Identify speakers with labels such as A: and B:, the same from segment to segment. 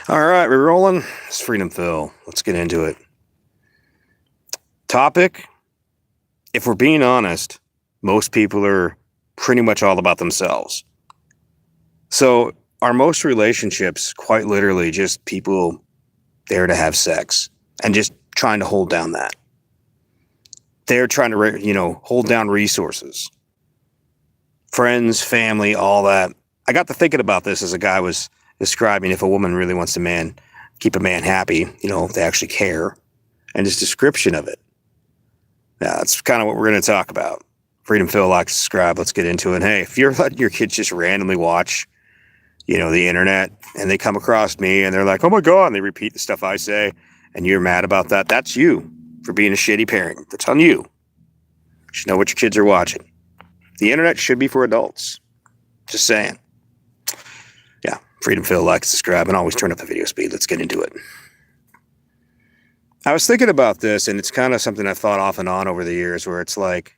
A: All right, we're rolling. It's Freedom Phil. Let's get into it. Topic: if we're being honest, most people are pretty much all about themselves. So, are most relationships quite literally just people there to have sex and just trying to hold down that? They're trying to, hold down resources, friends, family, all that. I got to thinking about this as a guy was describing if a woman really wants keep a man happy, if they actually care, and his description of it. Now, that's kind of what we're going to talk about. Freedom Phil likes to subscribe. Let's get into it. Hey, if you're letting your kids just randomly watch, the internet, and they come across me and they're like, oh my God, and they repeat the stuff I say, and you're mad about that, that's you for being a shitty parent. That's on you. You should know what your kids are watching. The internet should be for adults. Just saying. Yeah, Freedom Phil likes to subscribe and always turn up the video speed. Let's get into it. I was thinking about this, and it's kind of something I've thought off and on over the years, where it's like,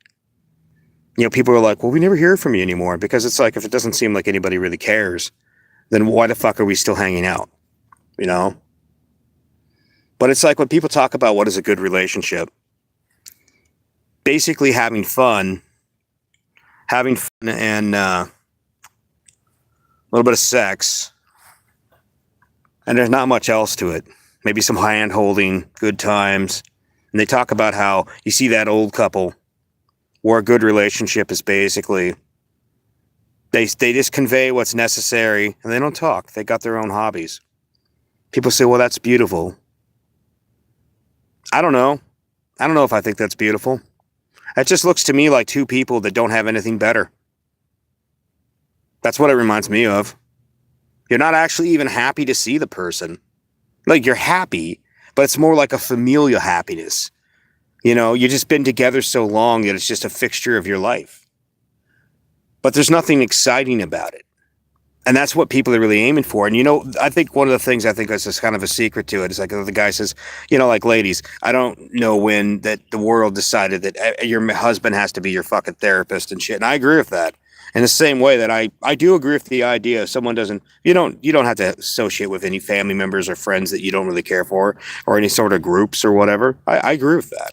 A: people are like, well, we never hear from you anymore, because it's like, if it doesn't seem like anybody really cares, then why the fuck are we still hanging out? But it's like when people talk about what is a good relationship, basically having fun and a little bit of sex, and there's not much else to it. Maybe some hand holding, good times. And they talk about how you see that old couple where a good relationship is basically they just convey what's necessary and they don't talk. They got their own hobbies. People say, well, that's beautiful. I don't know. I don't know if I think that's beautiful. It just looks to me like two people that don't have anything better. That's what it reminds me of. You're not actually even happy to see the person. Like, you're happy, but it's more like a familial happiness. You've just been together so long that it's just a fixture of your life. But there's nothing exciting about it. And that's what people are really aiming for. And, I think one of the things I think is just kind of a secret to it is like the guy says, like, ladies, I don't know when that the world decided that your husband has to be your fucking therapist and shit. And I agree with that. In the same way that I do agree with the idea if someone doesn't, you don't have to associate with any family members or friends that you don't really care for or any sort of groups or whatever. I agree with that.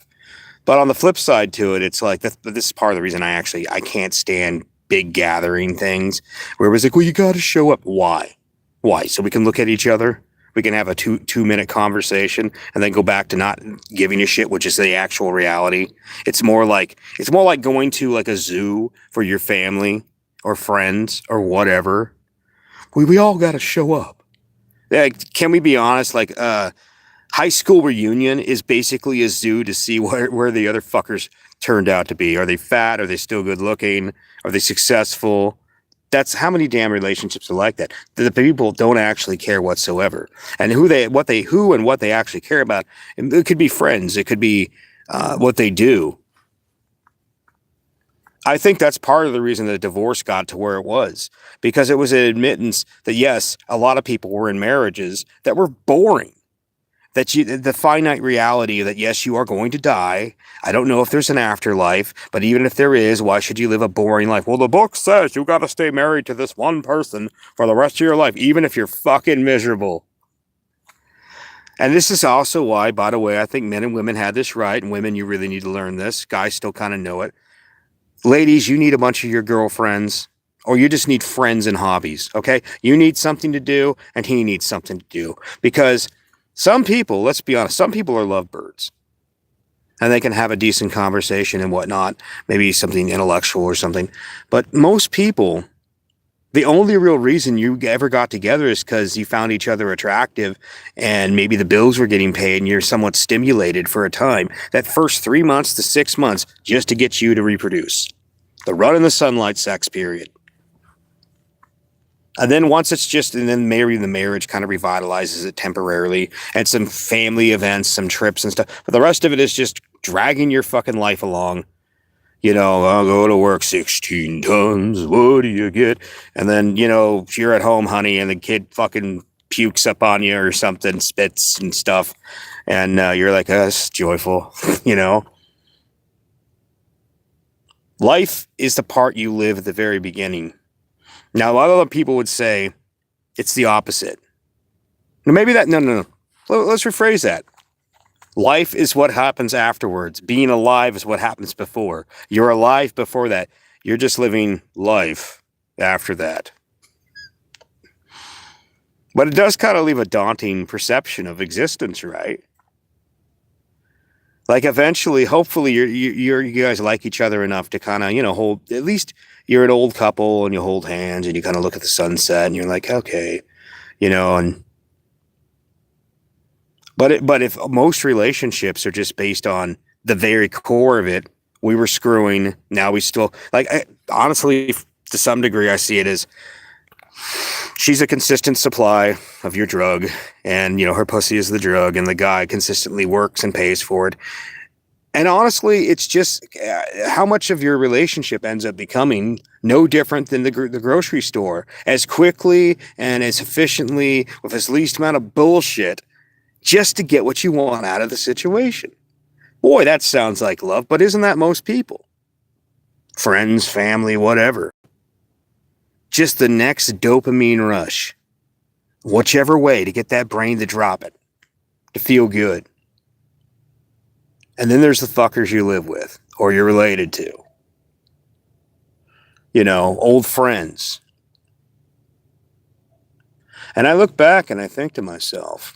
A: But on the flip side to it, it's like, this is part of the reason I can't stand big gathering things where it was like, well, you got to show up. Why? So we can look at each other. We can have a 2-minute conversation and then go back to not giving a shit, which is the actual reality. It's more like going to like a zoo for your family or friends or whatever. We all got to show up. Like, can we be honest? Like, high school reunion is basically a zoo to see where the other fuckers turned out to be. Are they fat? Are they still good looking? Are they successful? That's how many damn relationships are like that. The people don't actually care whatsoever. And who and what they actually care about. It could be friends. It could be what they do. I think that's part of the reason that divorce got to where it was, because it was an admittance that, yes, a lot of people were in marriages that were boring. The finite reality that, yes, you are going to die. I don't know if there's an afterlife, but even if there is, why should you live a boring life? Well, the book says you got to stay married to this one person for the rest of your life, even if you're fucking miserable. And this is also why, by the way, I think men and women had this right, and women, you really need to learn this. Guys still kind of know it. Ladies, you need a bunch of your girlfriends, or you just need friends and hobbies, okay? You need something to do, and he needs something to do, because some people, let's be honest, some people are lovebirds and they can have a decent conversation and whatnot, maybe something intellectual or something. But most people, the only real reason you ever got together is because you found each other attractive and maybe the bills were getting paid and you're somewhat stimulated for a time. That first 3 months to 6 months just to get you to reproduce. The run in the sunlight sex period. And then maybe the marriage kind of revitalizes it temporarily and some family events, some trips and stuff. But the rest of it is just dragging your fucking life along. I'll go to work 16 tons. What do you get? And then, you're at home, honey, and the kid fucking pukes up on you or something, spits and stuff. And you're like, it's joyful, Life is the part you live at the very beginning. Now, a lot of other people would say it's the opposite. Maybe that, no. Let's rephrase that. Life is what happens afterwards. Being alive is what happens before. You're alive before that. You're just living life after that. But it does kind of leave a daunting perception of existence, right? Like eventually, hopefully, you guys like each other enough to kind of, hold, at least you're an old couple and you hold hands and you kind of look at the sunset and you're like, okay, and but if most relationships are just based on the very core of it, we were screwing. Now we still honestly, to some degree, I see it as she's a consistent supply of your drug, and her pussy is the drug, and the guy consistently works and pays for it. And honestly, it's just how much of your relationship ends up becoming no different than the grocery store, as quickly and as efficiently with as least amount of bullshit, just to get what you want out of the situation. Boy, that sounds like love, but isn't that most people? Friends, family, whatever. Just the next dopamine rush. Whichever way to get that brain to drop it. To feel good. And then there's the fuckers you live with or you're related to. Old friends. And I look back and I think to myself,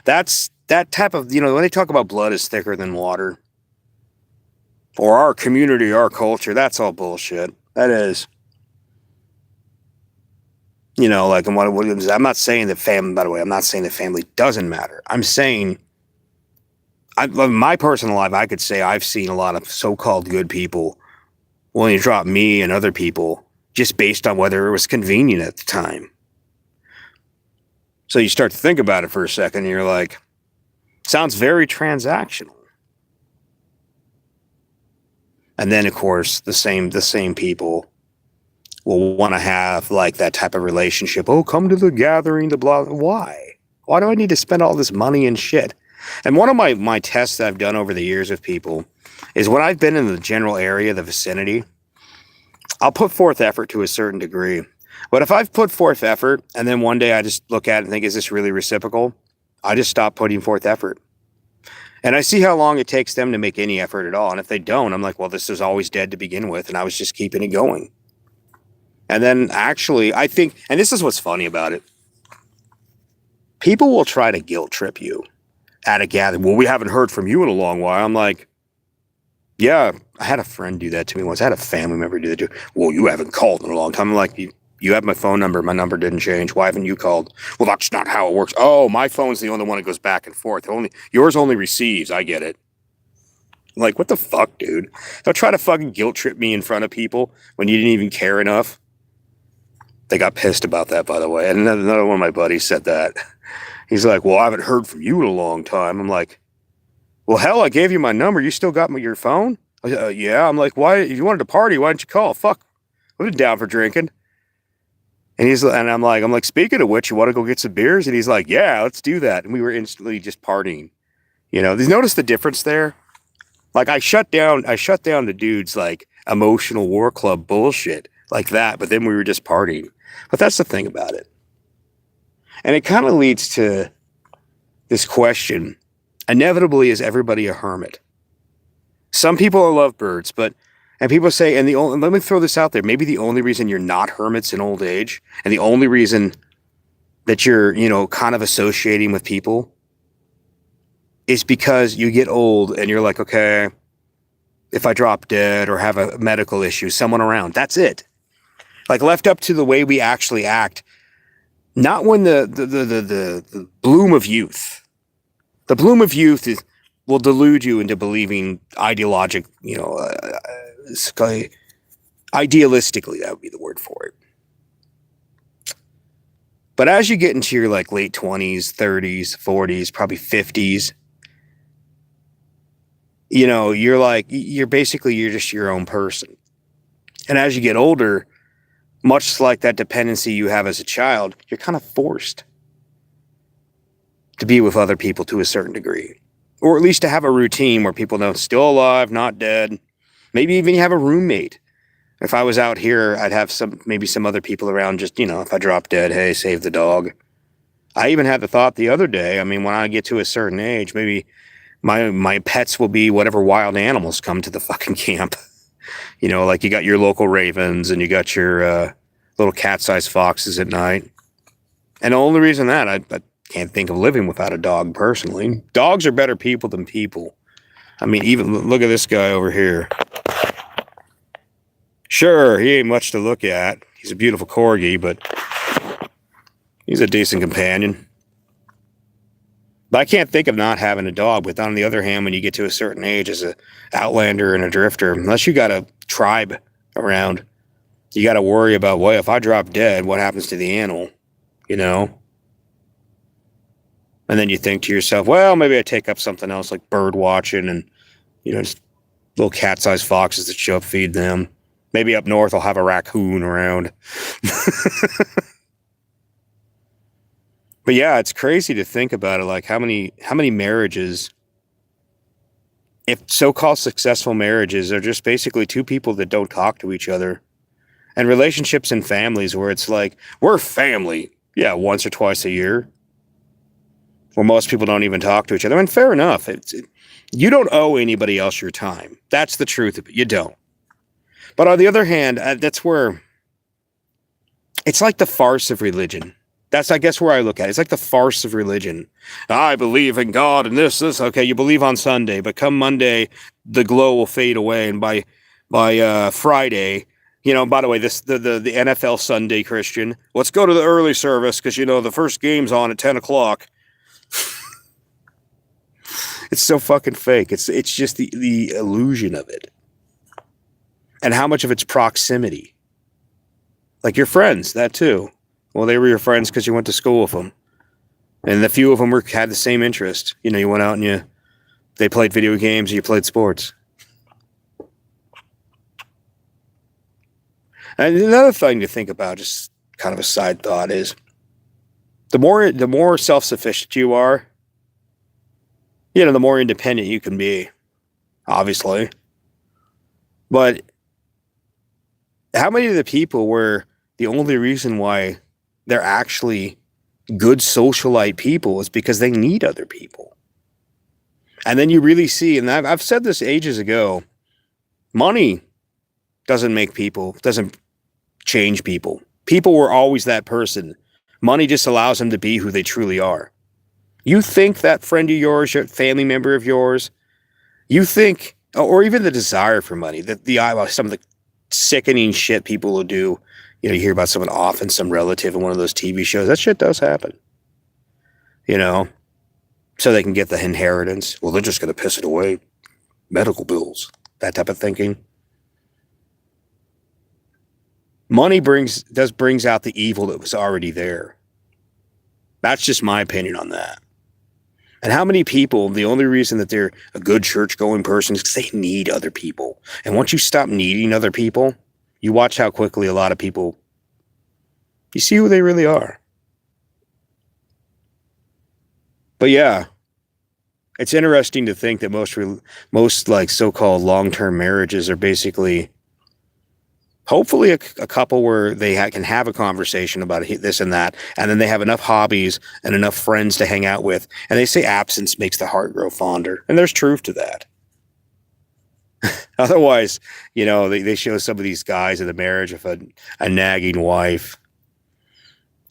A: that's that type of, when they talk about blood is thicker than water, or our community, our culture, that's all bullshit. That is. Like, I'm not saying that family, by the way, I'm not saying that family doesn't matter. I'm saying, in my personal life, I could say I've seen a lot of so-called good people willing to drop me and other people just based on whether it was convenient at the time. So you start to think about it for a second and you're like, sounds very transactional. And then of course the same people will want to have like that type of relationship. Oh, come to the gathering, the blah. Why? Why do I need to spend all this money and shit? And one of my tests that I've done over the years with people is when I've been in the general area, the vicinity, I'll put forth effort to a certain degree. But if I've put forth effort and then one day I just look at it and think, is this really reciprocal? I just stop putting forth effort. And I see how long it takes them to make any effort at all. And if they don't, I'm like, well, this was always dead to begin with. And I was just keeping it going. And then actually, I think, and this is what's funny about it. People will try to guilt trip you at a gathering. Well, we haven't heard from you in a long while. I'm like, yeah, I had a friend do that to me once. I had a family member do that too. Well, you haven't called in a long time. I'm like, you have my phone number. My number didn't change. Why haven't you called? Well, that's not how it works. Oh, my phone's the only one that goes back and forth. Yours only receives. I get it. I'm like, what the fuck, dude? Don't try to fucking guilt trip me in front of people when you didn't even care enough. They got pissed about that, by the way. And another one of my buddies said that. He's like, well, I haven't heard from you in a long time. I'm like, well, hell, I gave you my number. You still got your phone? Yeah. I'm like, why? If you wanted to party, why didn't you call? Fuck. I've been down for drinking. And I'm like, speaking of which, you want to go get some beers? And he's like, yeah, let's do that. And we were instantly just partying. Notice the difference there? Like I shut down the dude's like emotional war club bullshit like that, but then we were just partying. But that's the thing about it. And it kind of leads to this question. Inevitably, is everybody a hermit? Some people are lovebirds, and people say, let me throw this out there. Maybe the only reason you're not hermits in old age, and the only reason that you're, kind of associating with people is because you get old and you're like, okay, if I drop dead or have a medical issue, someone around, that's it. Like left up to the way we actually act, not when the bloom of youth. The bloom of youth will delude you into believing idealistically, that would be the word for it. But as you get into your like late 20s, 30s, 40s, probably 50s, you're just your own person. And as you get older, much like that dependency you have as a child, you're kind of forced to be with other people to a certain degree. Or at least to have a routine where people know still alive, not dead. Maybe even you have a roommate. If I was out here, I'd have some other people around just, if I drop dead, hey, save the dog. I even had the thought the other day. I mean, when I get to a certain age, maybe my pets will be whatever wild animals come to the fucking camp. You know, like you got your local ravens and you got your little cat-sized foxes at night. And the only reason that I can't think of living without a dog personally. Dogs are better people than people. I mean, even look at this guy over here. Sure, he ain't much to look at. He's a beautiful corgi, but he's a decent companion. But I can't think of not having a dog. But on the other hand, when you get to a certain age as a outlander and a drifter, unless you got a tribe around, you got to worry about, well, if I drop dead, what happens to the animal? You know? And then you think to yourself, well, maybe I take up something else like bird watching and, you know, just little cat-sized foxes that show up, feed them. Maybe up north I'll have a raccoon around. But yeah, it's crazy to think about it. Like how many marriages, if so-called successful marriages, are just basically two people that don't talk to each other. And relationships and families where it's like, we're family. Yeah, once or twice a year. Where most people don't even talk to each other. And fair enough. You don't owe anybody else your time. That's the truth of it. You don't. But on the other hand, that's where it's like the farce of religion. That's, I guess, where I look at it. It's like the farce of religion. I believe in God and this. Okay, you believe on Sunday, but come Monday, the glow will fade away. And by Friday, you know, by the way, the NFL Sunday Christian, let's go to the early service because, you know, the first game's on at 10 o'clock. It's so fucking fake. It's just the illusion of it. And how much of it's proximity. Like your friends, that too. Well, they were your friends because you went to school with them. And the few of them had the same interest. You know, you went out and they played video games and you played sports. And another thing to think about, just kind of a side thought, is the more self-sufficient you are, you know, the more independent you can be, obviously. But how many of the people were the only reason why they're actually good socialite people is because they need other people? And then you really see, and I've said this ages ago, money doesn't change people. People were always that person. Money just allows them to be who they truly are. You think that friend of yours, your family member of yours, you think, or even the desire for money, some of the sickening shit people will do. You know, you hear about someone offing some relative in one of those TV shows. That shit does happen. You know, so they can get the inheritance. Well, they're just going to piss it away. Medical bills, that type of thinking. Money brings out the evil that was already there. That's just my opinion on that. And how many people, the only reason that they're a good church-going person is because they need other people. And once you stop needing other people, you watch how quickly a lot of people, you see who they really are. But yeah, it's interesting to think that most like so-called long-term marriages are basically, hopefully a couple where they can have a conversation about this and that, and then they have enough hobbies and enough friends to hang out with. And they say absence makes the heart grow fonder. And there's truth to that. Otherwise, you know, they show some of these guys in the marriage of a nagging wife.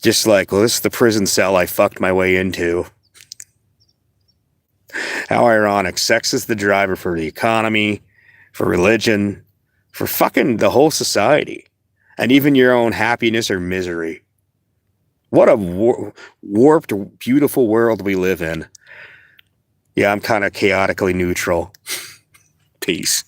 A: Just like, well, this is the prison cell I fucked my way into. How ironic. Sex is the driver for the economy, for religion, for fucking the whole society, and even your own happiness or misery. What a warped, beautiful world we live in. Yeah, I'm kind of chaotically neutral. Peace.